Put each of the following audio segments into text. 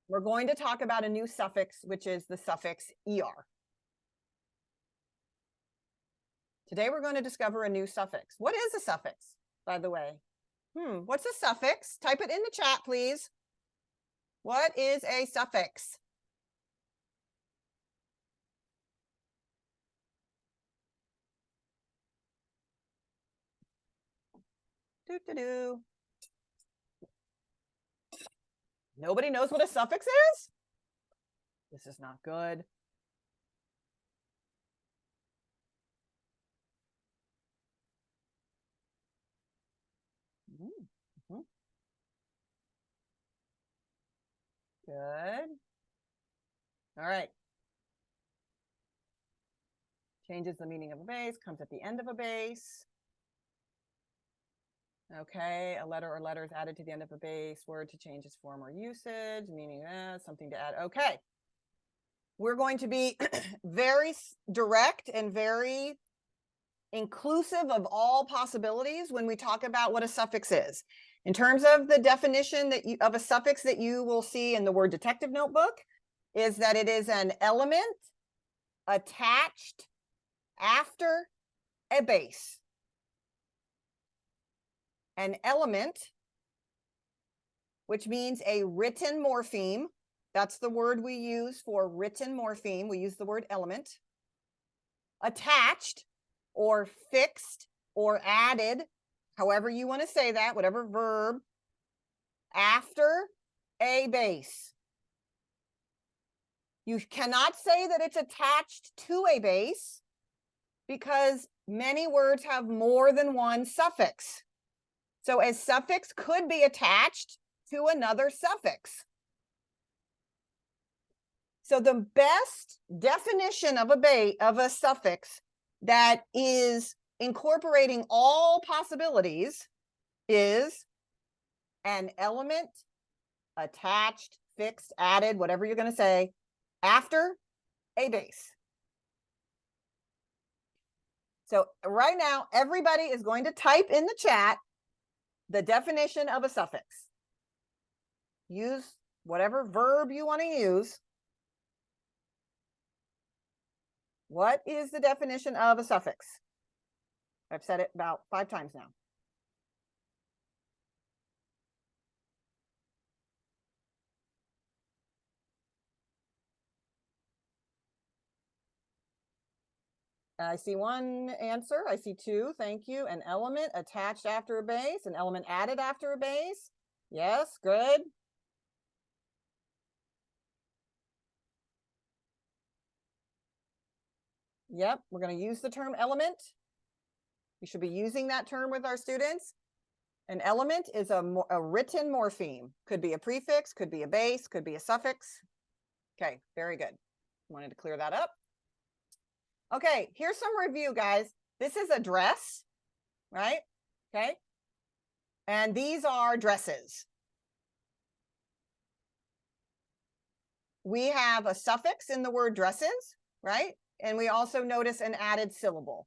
We're going to talk about a new suffix, which is the suffix er. Today we're going to discover a new suffix. What is a suffix, by the way? What's a suffix? Type it in the chat, please. What is a suffix? Doo-doo-doo. Nobody knows what a suffix is? This is not good. Mm-hmm. Good. All right. Changes the meaning of a base, comes at the end of a base. Okay, a letter or letters added to the end of a base word to change its form or usage, meaning something to add. Okay. We're going to be very direct and very inclusive of all possibilities when we talk about what a suffix is. In terms of the definition of a suffix that you will see in the Word Detective Notebook, is that it is an element attached after a base. An element, which means a written morpheme. That's the word we use for written morpheme. We use the word element. Attached or fixed or added, however you want to say that, whatever verb, after a base. You cannot say that it's attached to a base because many words have more than one suffix. So a suffix could be attached to another suffix. So the best definition of a suffix that is incorporating all possibilities is an element attached, fixed, added, whatever you're going to say, after a base. So right now, everybody is going to type in the chat the definition of a suffix. Use whatever verb you want to use. What is the definition of a suffix? I've said it about 5 times now. I see one answer. I see 2. Thank you. An element attached after a base, an element added after a base. Yes, good. Yep, we're going to use the term element. We should be using that term with our students. An element is a written morpheme. Could be a prefix, could be a base, could be a suffix. Okay, very good. Wanted to clear that up. Okay, here's some review, guys. This is a dress, right? Okay. And these are dresses. We have a suffix in the word dresses, right? And we also notice an added syllable.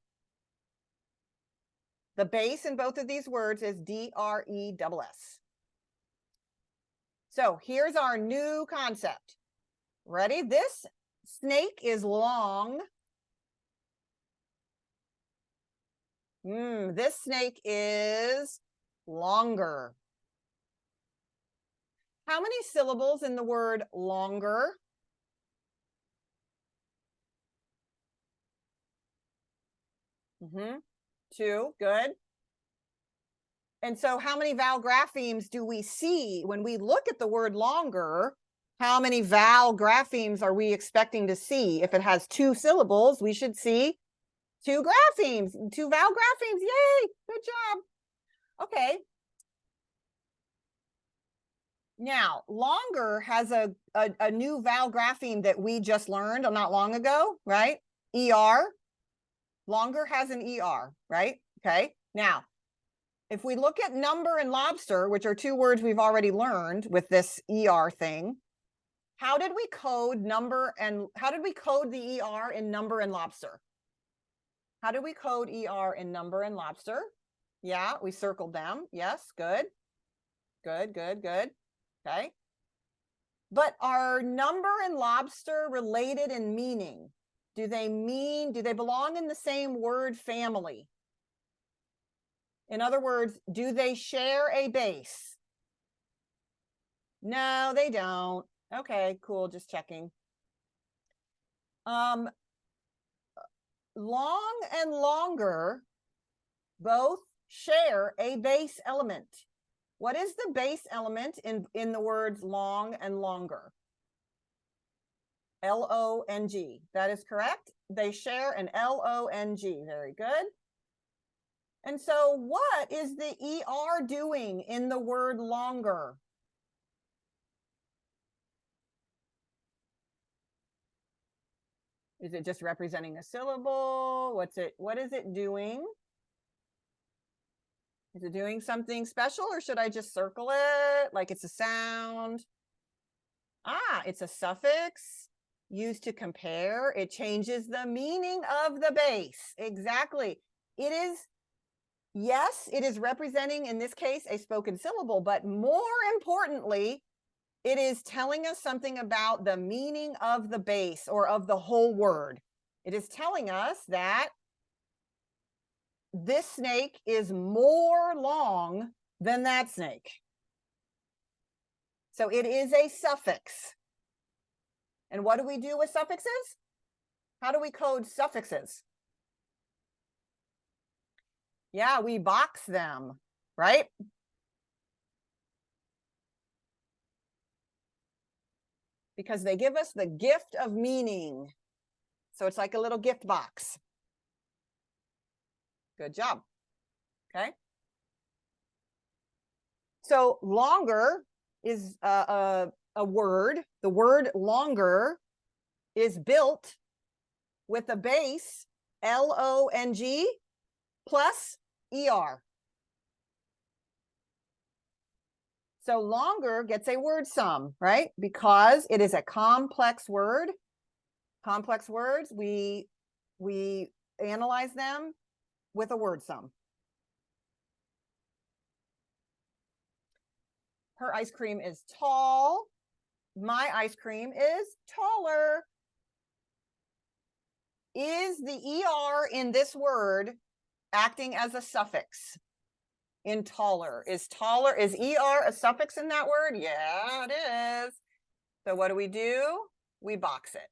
The base in both of these words is D-R-E-S-S. So here's our new concept. Ready? This snake is long. This snake is longer. How many syllables in the word longer? Two, good. And so how many vowel graphemes do we see when we look at the word longer? How many vowel graphemes are we expecting to see? If it has 2 syllables, we should see 2 graphemes, 2 vowel graphemes. Yay, good job. Okay. Now, longer has a new vowel grapheme that we just learned not long ago, right? ER. Longer has an ER, right? Okay. Now, if we look at number and lobster, which are 2 words we've already learned with this ER thing, how did we code the ER in number and lobster? How did we code ER in number and lobster? Yeah, we circled them. Yes, good. Good, good, good. Okay. But are number and lobster related in meaning? Do they belong in the same word family? In other words, do they share a base? No, they don't. Okay, cool, just checking. Long and longer both share a base element. What is the base element in the words long and longer? L-O-N-G. That is correct. They share an L-O-N-G. Very good. And so what is the ER doing in the word longer? Is it just representing a syllable? What is it doing? Is it doing something special, or should I just circle it like it's a sound? Ah, it's a suffix used to compare. It changes the meaning of the base. Exactly. It is, yes, it is representing, in this case, a spoken syllable, but more importantly, it is telling us something about the meaning of the base or of the whole word. It is telling us that this snake is more long than that snake. So it is a suffix. And what do we do with suffixes? How do we code suffixes? Yeah, we box them, right? Because they give us the gift of meaning. So it's like a little gift box. Good job. Okay. So longer is a word. The word longer is built with a base L-O-N-G plus ER. So longer gets a word sum, right? Because it is a complex word. Complex words, we analyze them with a word sum. Her ice cream is tall. My ice cream is taller. Is the ER in this word acting as a suffix in taller? Is ER a suffix in that word? Yeah, it is. So what do? We box it.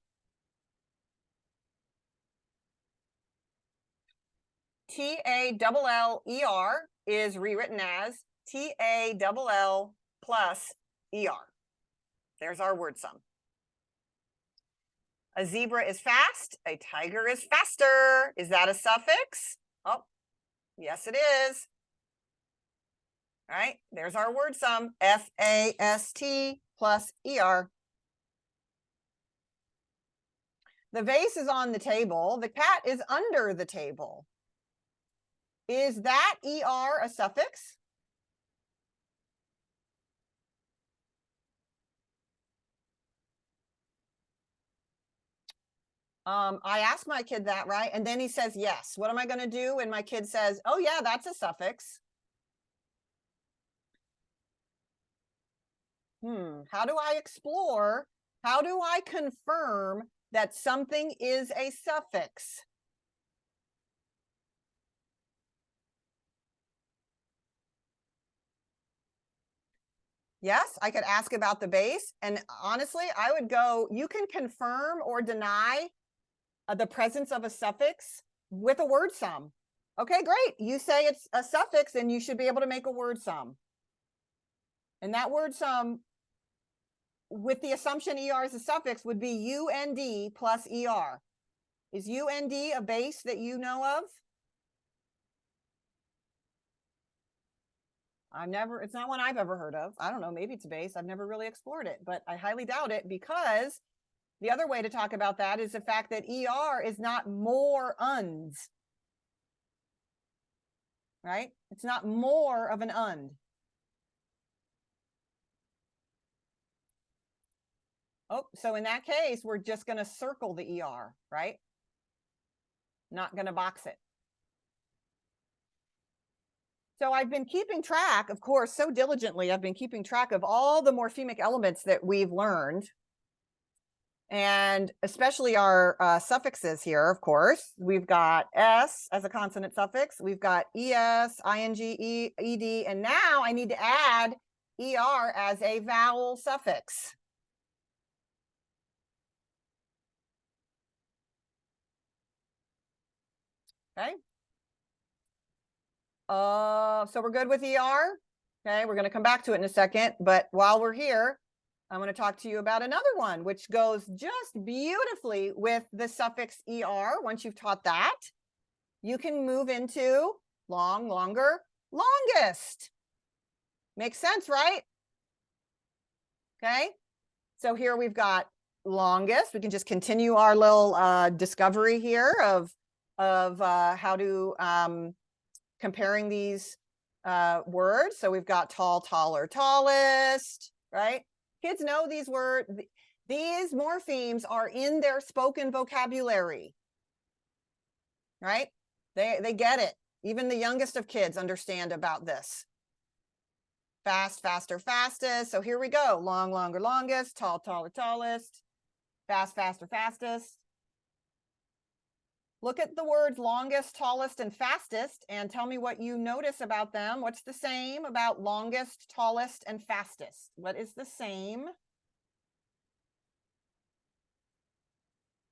T-A-L-L-E-R is rewritten as T-A-L-L plus ER. There's our word sum. A zebra is fast. A tiger is faster. Is that a suffix? Oh, yes, it is. All right, there's our word sum. F-A-S-T plus ER. The vase is on the table. The cat is under the table. Is that ER a suffix? I asked my kid that, right? And then he says, yes. What am I going to do when my kid says, oh, yeah, that's a suffix? How do I explore? How do I confirm that something is a suffix? Yes, I could ask about the base. And honestly, I would go, you can confirm or deny the presence of a suffix with a word sum. Okay, great. You say it's a suffix and you should be able to make a word sum. And that word sum, with the assumption ER is a suffix, would be UND plus ER. Is UND a base that you know of? It's not one I've ever heard of. I don't know, maybe it's a base. I've never really explored it, but I highly doubt it, because the other way to talk about that is the fact that ER is not more UNDs, right? It's not more of an UND. Oh, so in that case, we're just going to circle the ER, right? Not going to box it. So I've been keeping track, of course, so diligently. I've been keeping track of all the morphemic elements that we've learned, and especially our suffixes here, of course. We've got S as a consonant suffix. We've got ES, ING, ED, and now I need to add ER as a vowel suffix. Okay. So we're good with ER. Okay, we're going to come back to it in a second, but while we're here, I'm going to talk to you about another one, which goes just beautifully with the suffix ER. Once you've taught that, you can move into long, longer, longest. Makes sense, right? Okay, so here we've got longest. We can just continue our little discovery here of how to comparing these words. So we've got tall, taller, tallest, right? Kids know these words. These morphemes are in their spoken vocabulary, right? They get it. Even the youngest of kids understand about this. Fast, faster, fastest. So here we go. Long, longer, longest. Tall, taller, tallest. Fast, faster, fastest. Look at the words longest, tallest, and fastest, and tell me what you notice about them. What's the same about longest, tallest, and fastest? What is the same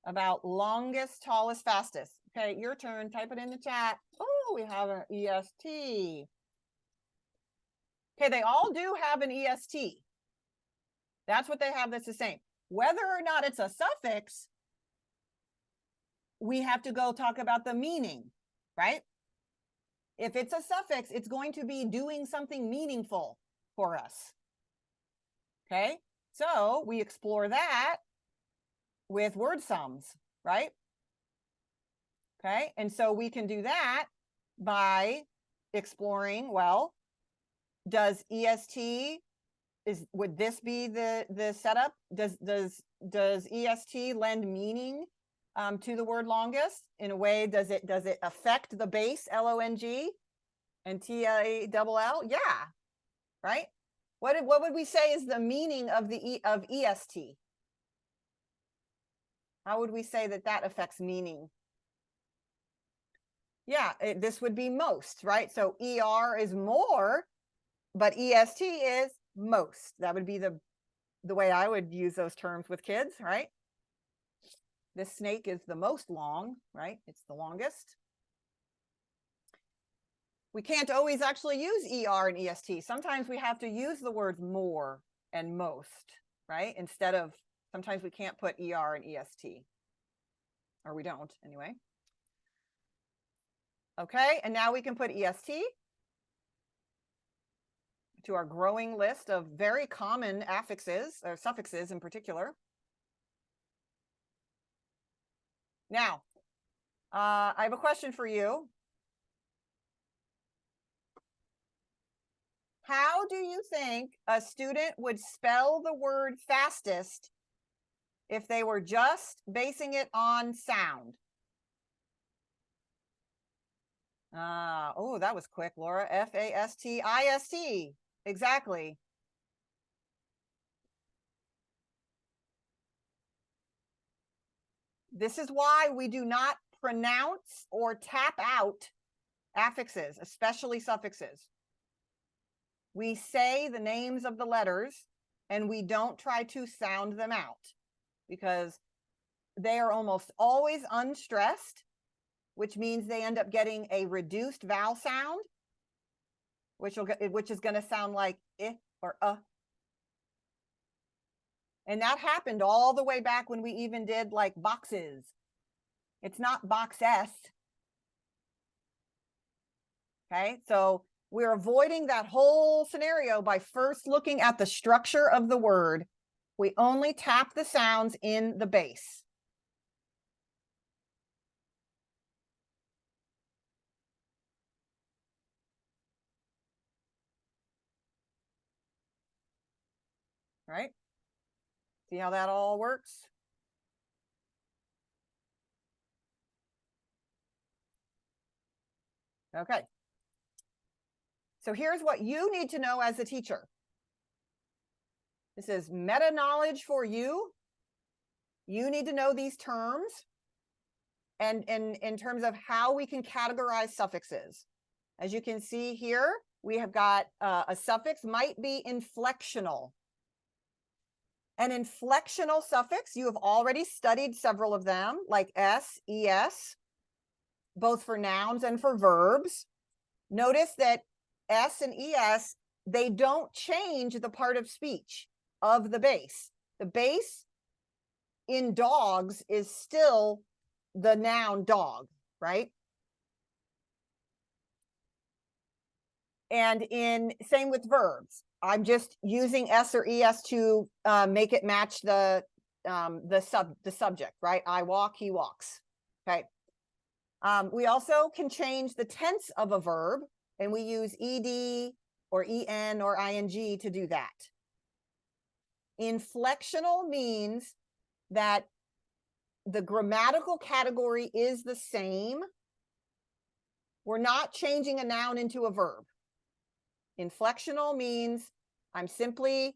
about longest, tallest, fastest? Okay, your turn. Type it in the chat. Oh, we have an EST. Okay, they all do have an EST. That's what they have that's the same. Whether or not it's a suffix, we have to go talk about the meaning, right? If it's a suffix, it's going to be doing something meaningful for us. Okay, so we explore that with word sums, right? Okay, and so we can do that by exploring, well, does EST, would this be the setup? Does EST lend meaning to the word longest in a way? Does it affect the base LONG and TALL? Yeah, right. What would we say is the meaning of of EST? How would we say that affects meaning? Yeah, this would be most, right? So ER is more, but EST is most. That would be the way I would use those terms with kids, right? This snake is the most long, right? It's the longest. We can't always actually use ER and EST. Sometimes we have to use the words more and most, right? Instead of, sometimes we can't put ER and EST, or we don't anyway. Okay, and now we can put EST to our growing list of very common affixes, or suffixes in particular. Now, I have a question for you. How do you think a student would spell the word fastest if they were just basing it on sound? Oh, that was quick, Laura. FASTIST. Exactly. This is why we do not pronounce or tap out affixes, especially suffixes. We say the names of the letters and we don't try to sound them out because they are almost always unstressed, which means they end up getting a reduced vowel sound, which is going to sound like I or And that happened all the way back when we even did like boxes. It's not box S. Okay, so we're avoiding that whole scenario by first looking at the structure of the word. We only tap the sounds in the base. Right? See how that all works? Okay. So here's what you need to know as a teacher. This is meta knowledge for you. You need to know these terms and in terms of how we can categorize suffixes. As you can see here, we have got a suffix might be inflectional. An inflectional suffix, you have already studied several of them, like s, es, both for nouns and for verbs. Notice that s and es, they don't change the part of speech of the base. The base in dogs is still the noun dog, right? And same with verbs. I'm just using s or es to make it match the subject, right? I walk, he walks. Okay. We also can change the tense of a verb, and we use ed or en or ing to do that. Inflectional means that the grammatical category is the same. We're not changing a noun into a verb. Inflectional means I'm simply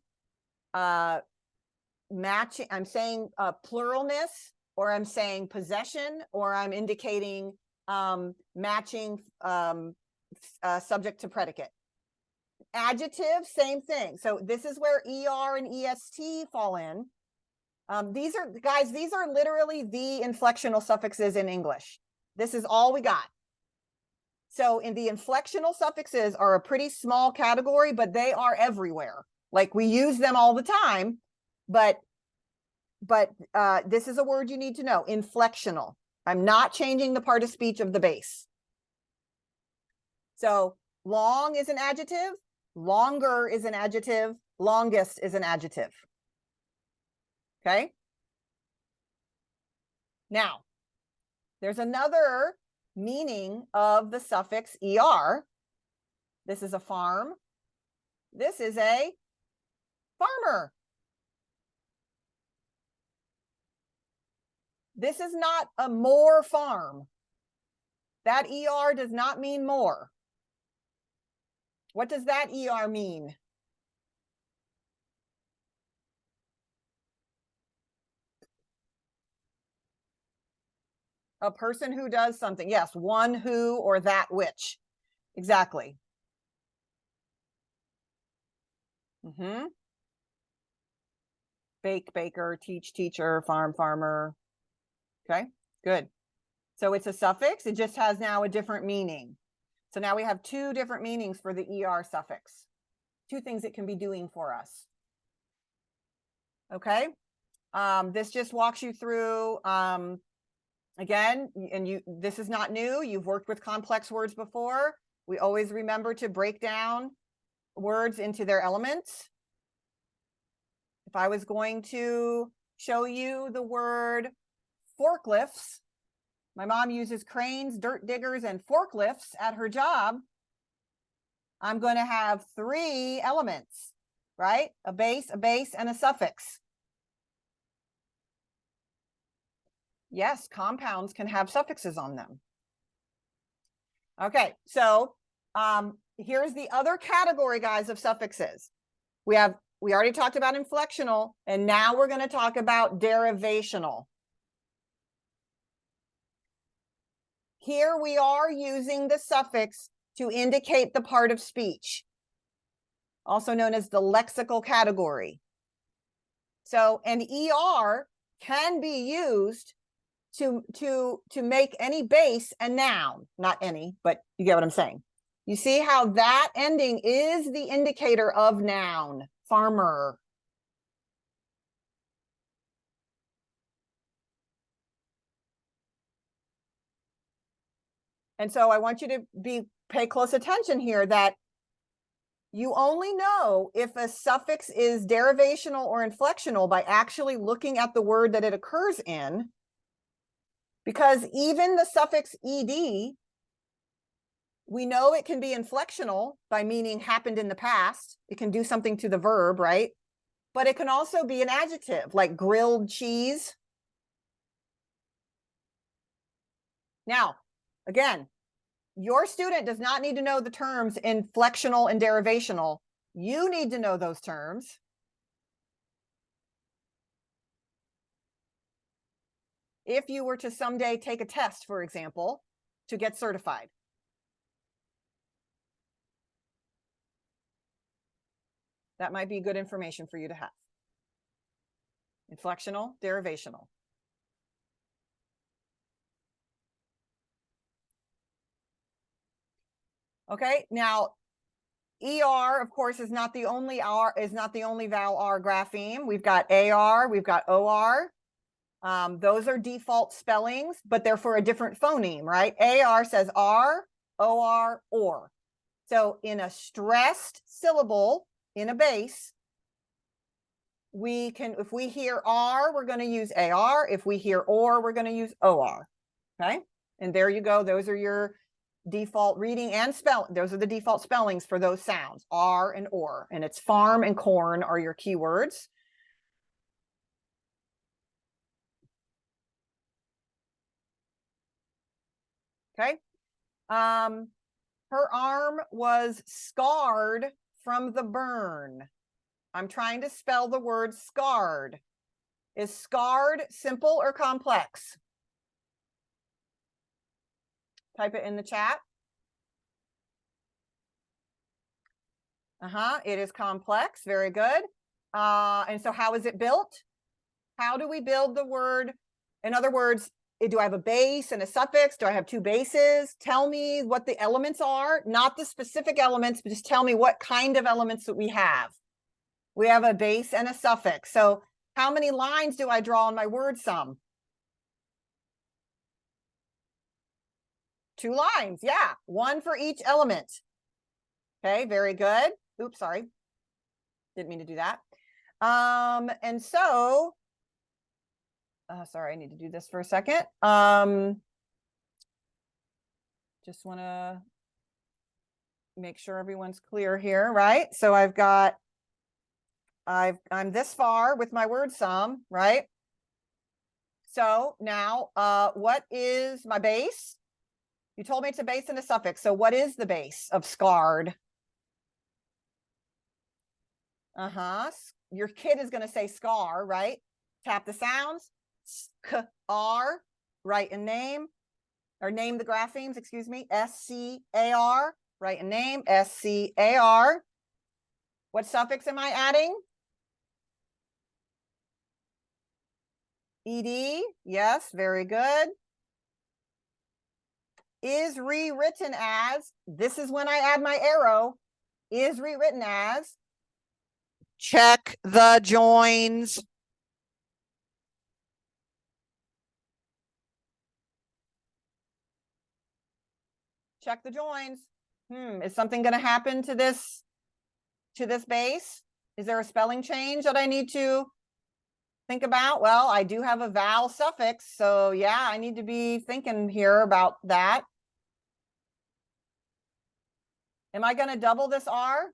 matching, I'm saying pluralness, or I'm saying possession, or I'm indicating matching subject to predicate. Adjective, same thing. So this is where er and est fall in. These are, guys, these are literally the inflectional suffixes in English. This is all we got. So in the inflectional suffixes are a pretty small category, but they are everywhere. Like we use them all the time, but this is a word you need to know, inflectional. I'm not changing the part of speech of the base. So long is an adjective, longer is an adjective, longest is an adjective. Okay. Now, there's another meaning of the suffix er. This is a farm. This is a farmer. This is not a more farm. That er does not mean more. What does that er mean? A person who does something. Yes, one who or that which. Exactly. Bake, baker, teach, teacher, farm, farmer. Okay, good. So it's a suffix. It just has now a different meaning. So now we have two different meanings for the er suffix. Two things it can be doing for us. Okay. This just walks you through, again, and this is not new. You've worked with complex words before. We always remember to break down words into their elements. If I was going to show you the word forklifts, my mom uses cranes, dirt diggers, and forklifts at her job. I'm going to have three elements, right? A base, and a suffix. Yes, compounds can have suffixes on them. Okay, so here's the other category, guys, of suffixes. We already talked about inflectional, and now we're going to talk about derivational. Here we are using the suffix to indicate the part of speech, also known as the lexical category. So an er can be used to make any base a noun, not any, but you get what I'm saying. You see how that ending is the indicator of noun, farmer. And so I want you to pay close attention here that you only know if a suffix is derivational or inflectional by actually looking at the word that it occurs in, because even the suffix ed, we know it can be inflectional by meaning happened in the past. It can do something to the verb, right? But it can also be an adjective, like grilled cheese. Now, again, Your student does not need to know the terms inflectional and derivational. You need to know those terms. If you were to someday take a test, for example, to get certified. That might be good information for you to have. Inflectional, derivational. Okay, now ER, of course, is not the only R, is not the only vowel R grapheme. We've got AR, we've got OR. Those are default spellings, but they're for a different phoneme, right? AR says R, OR, OR. So in a stressed syllable in a base, we can, if we hear R, we're going to use AR. If we hear OR, we're going to use OR. Okay. And there you go. Those are your default reading and spell. Those are the default spellings for those sounds, R and OR. And it's farm and corn are your keywords. Okay. Her arm was scarred from the burn. I'm trying to spell the word scarred. Is scarred simple or complex? Type it in the chat. It is complex. Very good. And so how is it built? How do we build the word? In other words, do I have a base and a suffix? Do I have two bases? Tell me what the elements are, not the specific elements, but just tell me what kind of elements that we have. We have a base and a suffix. So how many lines do I draw on my word sum? 2 lines. Yeah, 1 for each element. Okay, very good. Oops, sorry. Didn't mean to do that. And so, sorry, I need to do this for a second. Just want to make sure everyone's clear here, right? So I've got, I'm this far with my word sum, right? So now, what is my base? You told me it's a base and a suffix. So what is the base of scarred? Your kid is going to say scar, right? Tap the sounds. S-k-r, write a name, or name the graphemes, excuse me. S-C-A-R, write a name, S-C-A-R. What suffix am I adding? ED, yes, very good. Is rewritten as, this is when I add my arrow, is rewritten as, check the joins. Check the joins. Is something going to happen to this base? Is there a spelling change that I need to think about? Well, I do have a vowel suffix, so yeah, I need to be thinking here about that. Am I going to double this R?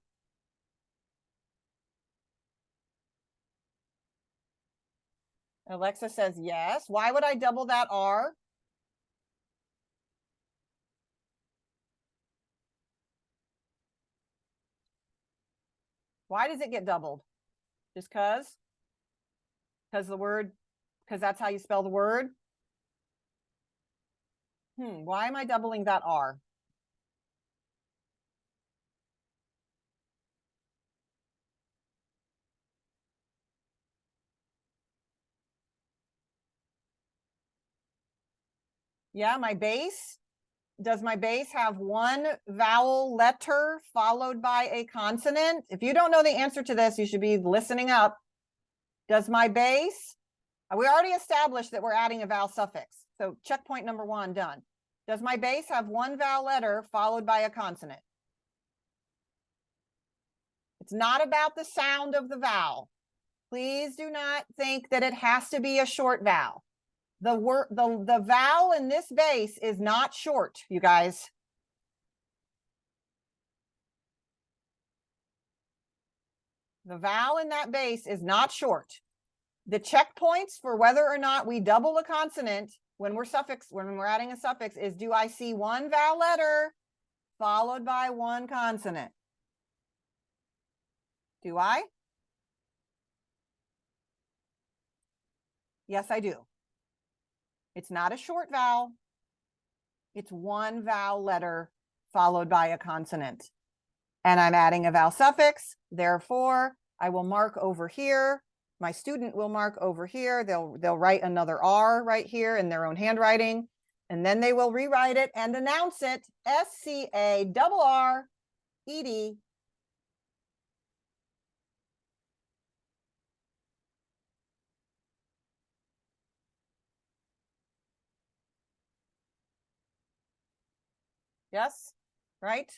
Alexa says yes. Why would I double that R? Why does it get doubled? Just because? Because the word, because that's how you spell the word? Why am I doubling that R? Yeah, my base. Does my base have one vowel letter followed by a consonant? If you don't know the answer to this, you should be listening up. Does my base, we already established that we're adding a vowel suffix. So checkpoint number 1 done. Does my base have one vowel letter followed by a consonant? It's not about the sound of the vowel. Please do not think that it has to be a short vowel. The vowel in this base is not short, you guys. The vowel in that base is not short. The checkpoints for whether or not we double a consonant when we're adding a suffix is, do I see one vowel letter followed by one consonant? Do I? Yes, I do. It's not a short vowel. It's one vowel letter followed by a consonant. And I'm adding a vowel suffix. Therefore, I will mark over here. My student will mark over here. They'll write another R right here in their own handwriting. And then they will rewrite it and announce it SCARRED. Yes, right?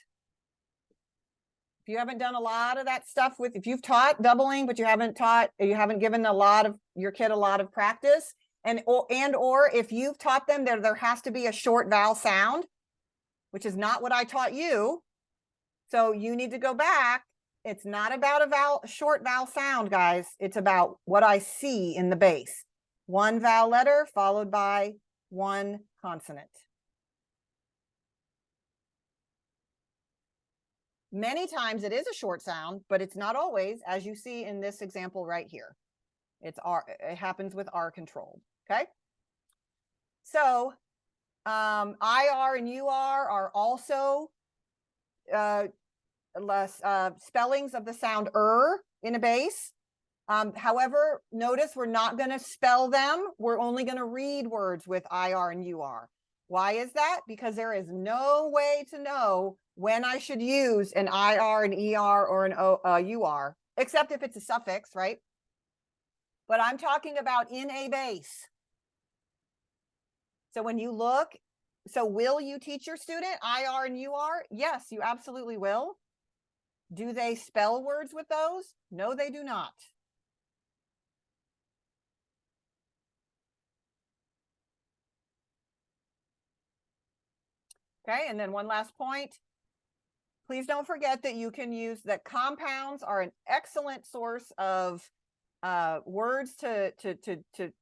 If you haven't done a lot of that stuff if you've taught doubling, but you haven't given your kid a lot of practice, or if you've taught them there has to be a short vowel sound, which is not what I taught you. So you need to go back. It's not about a short vowel sound, guys. It's about what I see in the base. One vowel letter followed by one consonant. Many times it is a short sound, but it's not always, as you see in this example right here. It happens with R controlled. Okay. So IR and UR are also spellings of the sound in a base. However, notice we're not going to spell them. We're only going to read words with IR and UR. Why is that? Because there is no way to know when I should use an IR, an ER, or an UR, except if it's a suffix, right? But I'm talking about in a base. So when you look, will you teach your student IR and UR? Yes, you absolutely will. Do they spell words with those? No, they do not. Okay, and then one last point. Please don't forget that you can use that compounds are an excellent source of words to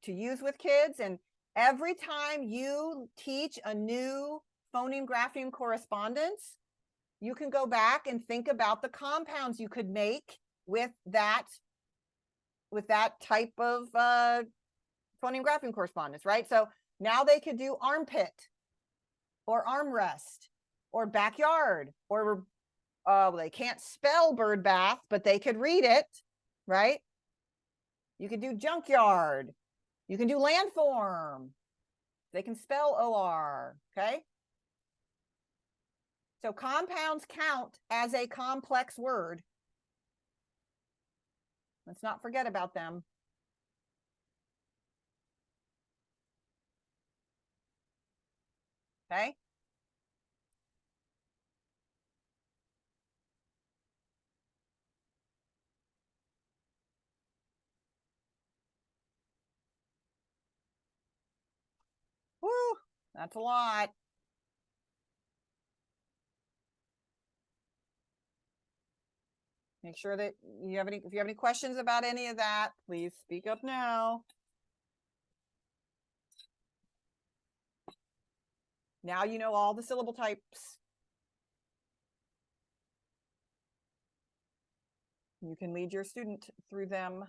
use with kids. And every time you teach a new phoneme grapheme correspondence, you can go back and think about the compounds you could make with that type of phoneme grapheme correspondence, right? So now they could do armpit or armrest or backyard, or they can't spell bird bath, but they could read it, right? You could do junkyard. You can do landform. They can spell OR, okay? So compounds count as a complex word. Let's not forget about them. Okay? Woo, that's a lot. Make sure that if you have any questions about any of that, please speak up now. Now you know all the syllable types. You can lead your student through them.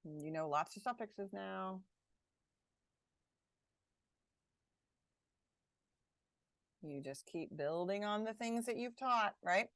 You know lots of suffixes now. You just keep building on the things that you've taught, right?